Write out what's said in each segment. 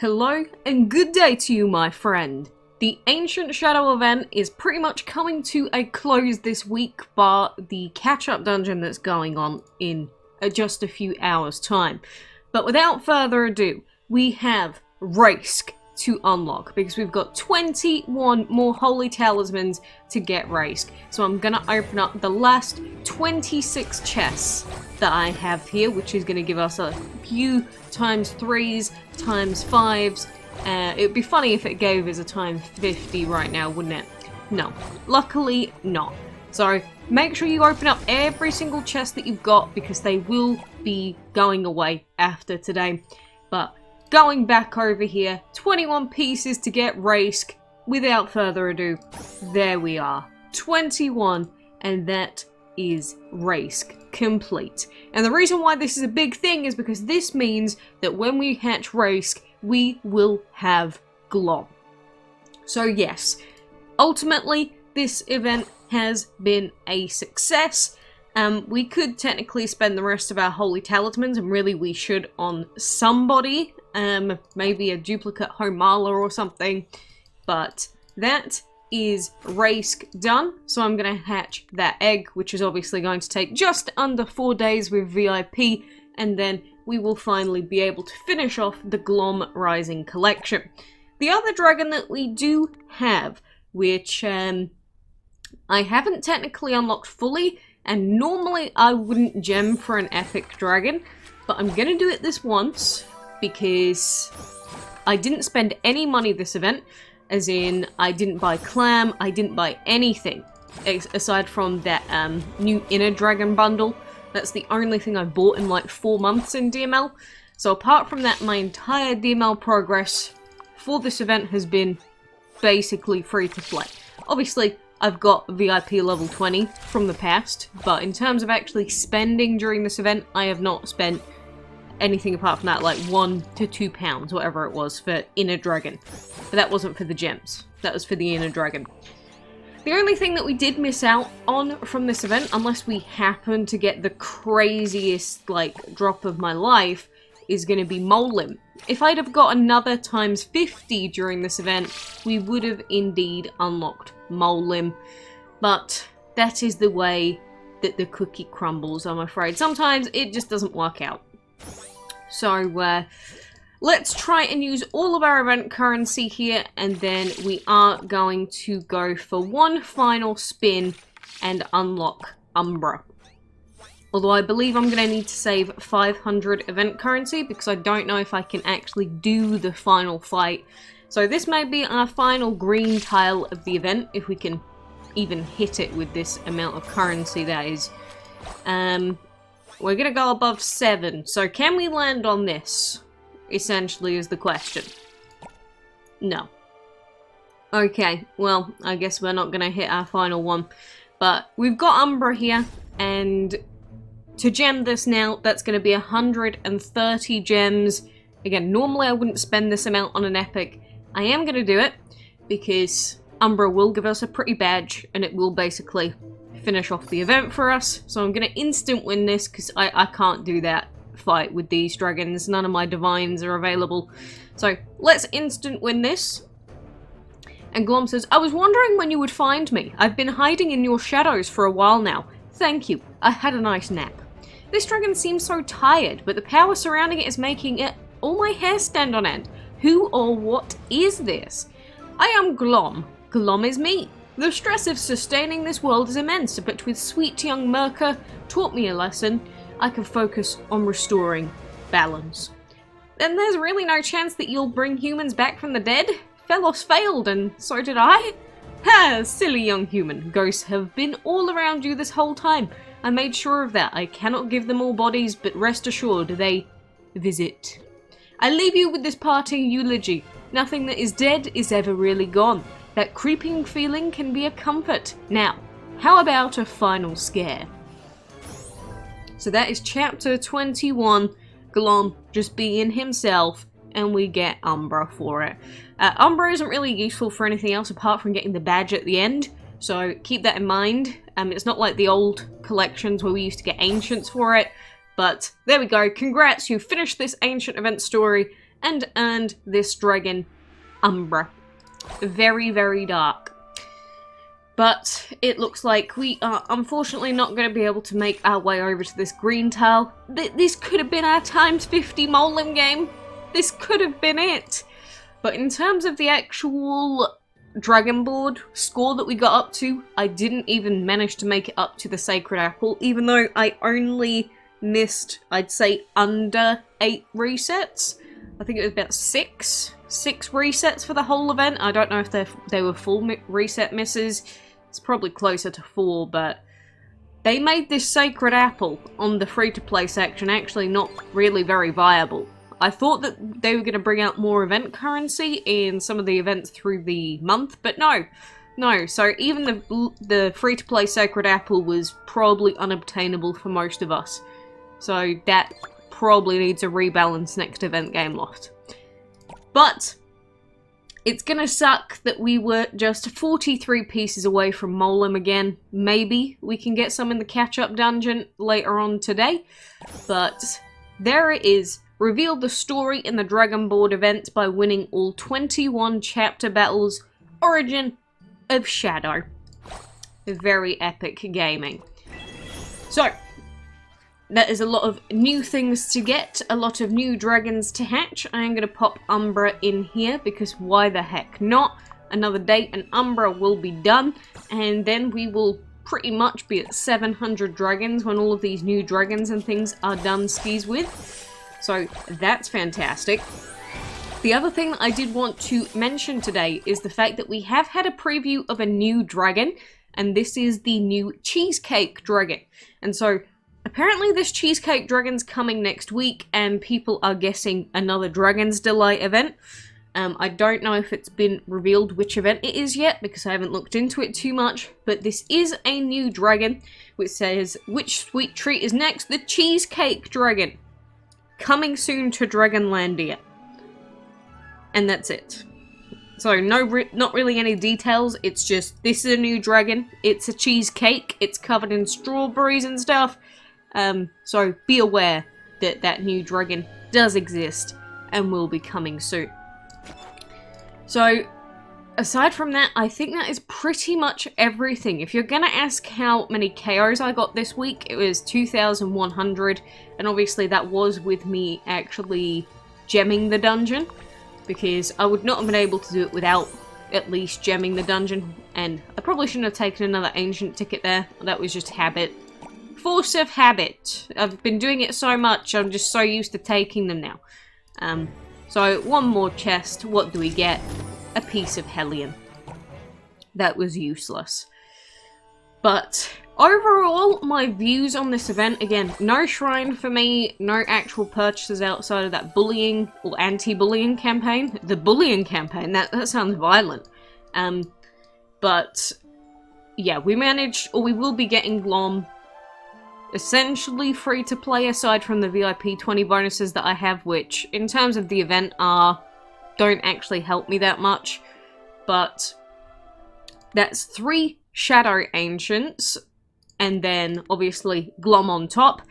Hello and good day to you, my friend. The Ancient Shadow event is pretty much coming to a close this week, bar the catch-up dungeon that's going on in just a few hours' time. But without further ado, we have REISK to unlock, because we've got 21 more holy talismans to get REISK. So I'm going to open up the last 26 chests that I have here, which is going to give us a few times 3s, times 5s. It would be funny if it gave us a times 50 right now, wouldn't it? No. Luckily, not. So make sure you open up every single chest that you've got, because they will be going away after today. But going back over here, 21 pieces to get REISK. Without further ado, there we are. 21, and that is REISK complete. And the reason why this is a big thing is because this means that when we hatch REISK, we will have Glom. So yes, ultimately, this event has been a success. We could technically spend the rest of our holy talismans, and really we should, on somebody. Maybe a duplicate Homala or something. But that is REISK done. So I'm going to hatch that egg, which is obviously going to take just under 4 days with VIP. And then we will finally be able to finish off the Glom Rising collection. The other dragon that we do have, which I haven't technically unlocked fully, and normally I wouldn't gem for an epic dragon, but I'm going to do it this once, because I didn't spend any money this event, as in I didn't buy clam, I didn't buy anything, aside from that new inner dragon bundle. That's the only thing I bought in like 4 months in DML. So apart from that, my entire DML progress for this event has been basically free to play. Obviously, I've got VIP level 20 from the past, but in terms of actually spending during this event, I have not spent anything apart from that, like £1 to £2, whatever it was, for Inner Dragon. But that wasn't for the gems. That was for the Inner Dragon. The only thing that we did miss out on from this event, unless we happen to get the craziest, like, drop of my life, is going to be Molim. If I'd have got another times 50 during this event, we would have indeed unlocked Molim. But that is the way that the cookie crumbles, I'm afraid. Sometimes it just doesn't work out. So, let's try and use all of our event currency here, and then we are going to go for one final spin and unlock Umbra. Although I believe I'm going to need to save 500 event currency, because I don't know if I can actually do the final fight. So this may be our final green tile of the event, if we can even hit it with this amount of currency, that is. We're going to go above 7, so can we land on this? Essentially is the question. No. Okay, well, I guess we're not going to hit our final one. But we've got Umbra here, and to gem this now, that's going to be 130 gems. Again, normally I wouldn't spend this amount on an epic. I am going to do it, because Umbra will give us a pretty badge, and it will basically finish off the event for us. So I'm going to instant win this, because I can't do that fight with these dragons. None of my divines are available. So let's instant win this. And Glom says, I was wondering when you would find me. I've been hiding in your shadows for a while now. Thank you. I had a nice nap. This dragon seems so tired, but the power surrounding it is making all my hair stand on end. Who or what is this? I am Glom. Glom is me. The stress of sustaining this world is immense, but with sweet young Merca taught me a lesson. I can focus on restoring balance. Then there's really no chance that you'll bring humans back from the dead? Felos failed, and so did I. Ha! Silly young human. Ghosts have been all around you this whole time. I made sure of that. I cannot give them all bodies, but rest assured they visit. I leave you with this parting eulogy. Nothing that is dead is ever really gone. That creeping feeling can be a comfort. Now, how about a final scare? So that is chapter 21, Glom just being himself, and we get Umbra for it. Umbra isn't really useful for anything else apart from getting the badge at the end, so keep that in mind. It's not like the old collections where we used to get ancients for it, but there we go. Congrats, you finished this ancient event story, and earned this dragon, Umbra. Very, very dark. But it looks like we are unfortunately not going to be able to make our way over to this green tile. This could have been our times 50 Molim game. This could have been it. But in terms of the actual dragon board score that we got up to, I didn't even manage to make it up to the Sacred Apple, even though I only missed, I'd say, under 8 resets. I think it was about 6 resets for the whole event. I don't know if they were full reset misses. It's probably closer to 4, but they made this Sacred Apple on the free-to-play section actually not really very viable. I thought that they were going to bring out more event currency in some of the events through the month, but no. No, so even the free-to-play Sacred Apple was probably unobtainable for most of us. So that probably needs a rebalance next event game loft. But it's gonna suck that we were just 43 pieces away from Molim again. Maybe we can get some in the catch-up dungeon later on today. But there it is. Revealed the story in the Dragon Board event by winning all 21 chapter battles. Origin of Shadow. Very epic gaming. So, that is a lot of new things to get, a lot of new dragons to hatch. I am going to pop Umbra in here because why the heck not? Another day and Umbra will be done, and then we will pretty much be at 700 dragons when all of these new dragons and things are done skis with. So that's fantastic. The other thing that I did want to mention today is the fact that we have had a preview of a new dragon, and this is the new Cheesecake Dragon. And so apparently this Cheesecake Dragon's coming next week, and people are guessing another Dragon's Delight event. I don't know if it's been revealed which event it is yet, because I haven't looked into it too much, but this is a new dragon, which says, which sweet treat is next? The Cheesecake Dragon. Coming soon to Dragonlandia. And that's it. So, not really any details, it's just, this is a new dragon, it's a cheesecake, it's covered in strawberries and stuff. So be aware that that new dragon does exist and will be coming soon. So, aside from that, I think that is pretty much everything. If you're gonna ask how many KOs I got this week, it was 2,100, and obviously that was with me actually gemming the dungeon, because I would not have been able to do it without at least gemming the dungeon, and I probably shouldn't have taken another ancient ticket there. That was just habit. Force of habit. I've been doing it so much, I'm just so used to taking them now. So, one more chest. What do we get? A piece of Hellion. That was useless. But, overall, my views on this event, again, no shrine for me, no actual purchases outside of that bullying, or anti-bullying campaign. The bullying campaign, that sounds violent. But, yeah, we managed, or we will be getting Glom essentially free to play, aside from the VIP 20 bonuses that I have, which in terms of the event don't actually help me that much. But that's 3 Shadow Ancients, and then obviously Glom on top.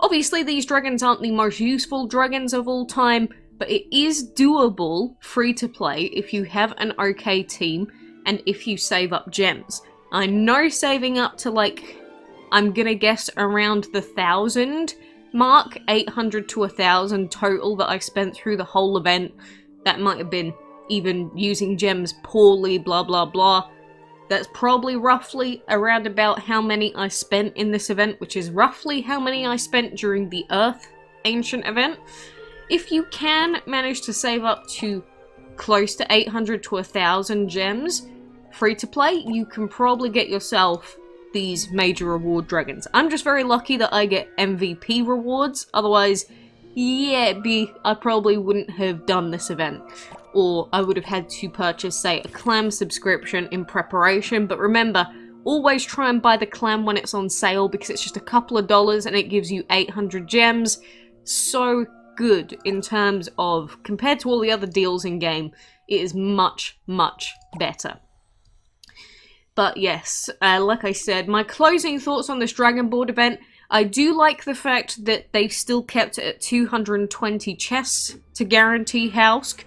Obviously these dragons aren't the most useful dragons of all time, but it is doable free to play if you have an okay team and if you save up gems. I know saving up to, like, I'm gonna guess around the 1,000 mark, 800 to 1,000 total that I spent through the whole event. That might have been even using gems poorly, blah blah blah. That's probably roughly around about how many I spent in this event, which is roughly how many I spent during the Earth Ancient event. If you can manage to save up to close to 800 to 1,000 gems free to play, you can probably get yourself these major reward dragons. I'm just very lucky that I get MVP rewards, otherwise, yeah, I probably wouldn't have done this event. Or I would have had to purchase, say, a clam subscription in preparation, but remember, always try and buy the clam when it's on sale, because it's just a couple of dollars and it gives you 800 gems. So good in terms of, compared to all the other deals in game, it is much, much better. But yes, like I said, my closing thoughts on this Dragon Board event, I do like the fact that they still kept it at 220 chests to guarantee Hausk.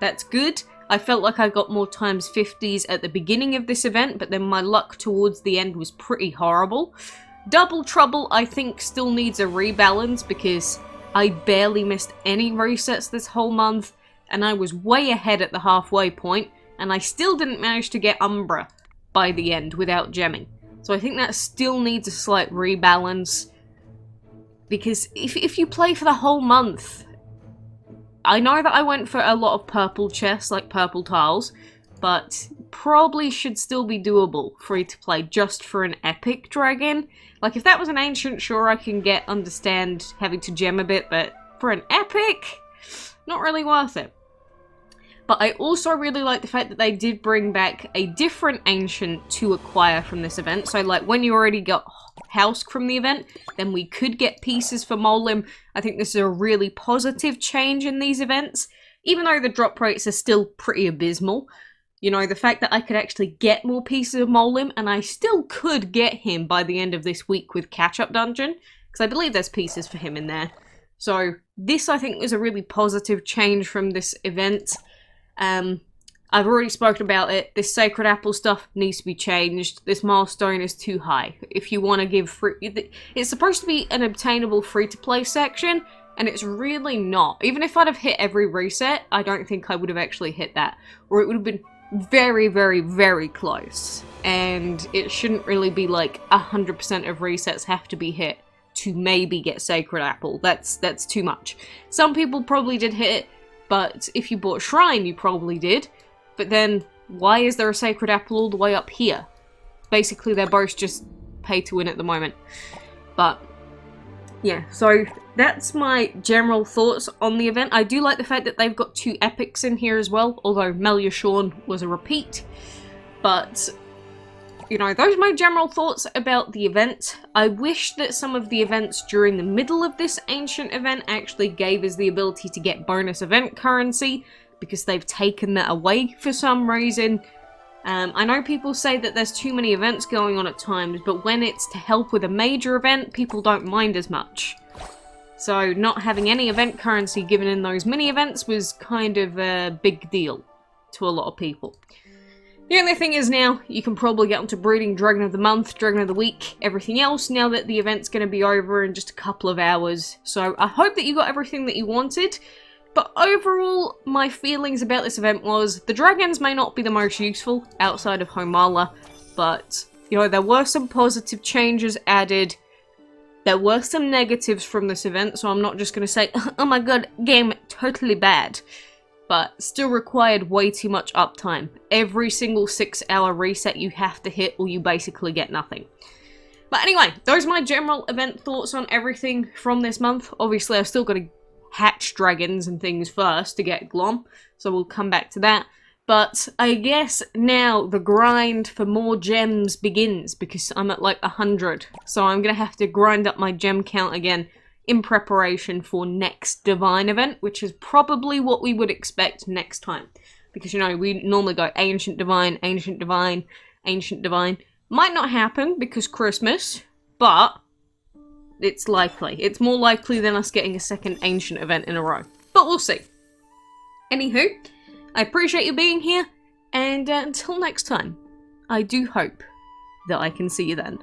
That's good. I felt like I got more times 50s at the beginning of this event, but then my luck towards the end was pretty horrible. Double Trouble, I think, still needs a rebalance because I barely missed any resets this whole month, and I was way ahead at the halfway point, and I still didn't manage to get Umbra by the end without gemming. So I think that still needs a slight rebalance, because if you play for the whole month, I know that I went for a lot of purple chests, like purple tiles, but probably should still be doable free to play just for an epic dragon. Like, if that was an ancient, sure, I can understand having to gem a bit, but for an epic, not really worth it. But I also really like the fact that they did bring back a different ancient to acquire from this event. So, like, when you already got Hausk from the event, then we could get pieces for Molim. I think this is a really positive change in these events, even though the drop rates are still pretty abysmal. You know, the fact that I could actually get more pieces of Molim, and I still could get him by the end of this week with Catch-Up Dungeon, because I believe there's pieces for him in there. So this, I think, was a really positive change from this event. I've already spoken about it. This Sacred Apple stuff needs to be changed. This milestone is too high. If you want to give free... It's supposed to be an obtainable free-to-play section, and it's really not. Even if I'd have hit every reset, I don't think I would have actually hit that. Or it would have been very, very, very close. And it shouldn't really be like 100% of resets have to be hit to maybe get Sacred Apple. That's too much. Some people probably did hit it, but if you bought Shrine, you probably did. But then, why is there a Sacred Apple all the way up here? Basically, they're both just pay to win at the moment. But, yeah, so that's my general thoughts on the event. I do like the fact that they've got 2 epics in here as well, although Meliushawn was a repeat. But, you know, those are my general thoughts about the event. I wish that some of the events during the middle of this ancient event actually gave us the ability to get bonus event currency, because they've taken that away for some reason. I know people say that there's too many events going on at times, but when it's to help with a major event, people don't mind as much. So not having any event currency given in those mini events was kind of a big deal to a lot of people. The only thing is now, you can probably get onto breeding Dragon of the Month, Dragon of the Week, everything else, now that the event's going to be over in just a couple of hours. So I hope that you got everything that you wanted. But overall, my feelings about this event was, the dragons may not be the most useful outside of Homala, but, you know, there were some positive changes added. There were some negatives from this event, so I'm not just going to say, oh my god, game totally bad. But still required way too much uptime. Every single 6-hour reset you have to hit, or you basically get nothing. But anyway, those are my general event thoughts on everything from this month. Obviously, I've still got to hatch dragons and things first to get Glom, so we'll come back to that. But I guess now the grind for more gems begins, because I'm at like 100, so I'm gonna have to grind up my gem count again in preparation for next Divine event, which is probably what we would expect next time. Because, you know, we normally go Ancient Divine, Ancient Divine, Ancient Divine. Might not happen because Christmas, but it's likely. It's more likely than us getting a second Ancient event in a row. But we'll see. Anywho, I appreciate you being here, and until next time, I do hope that I can see you then.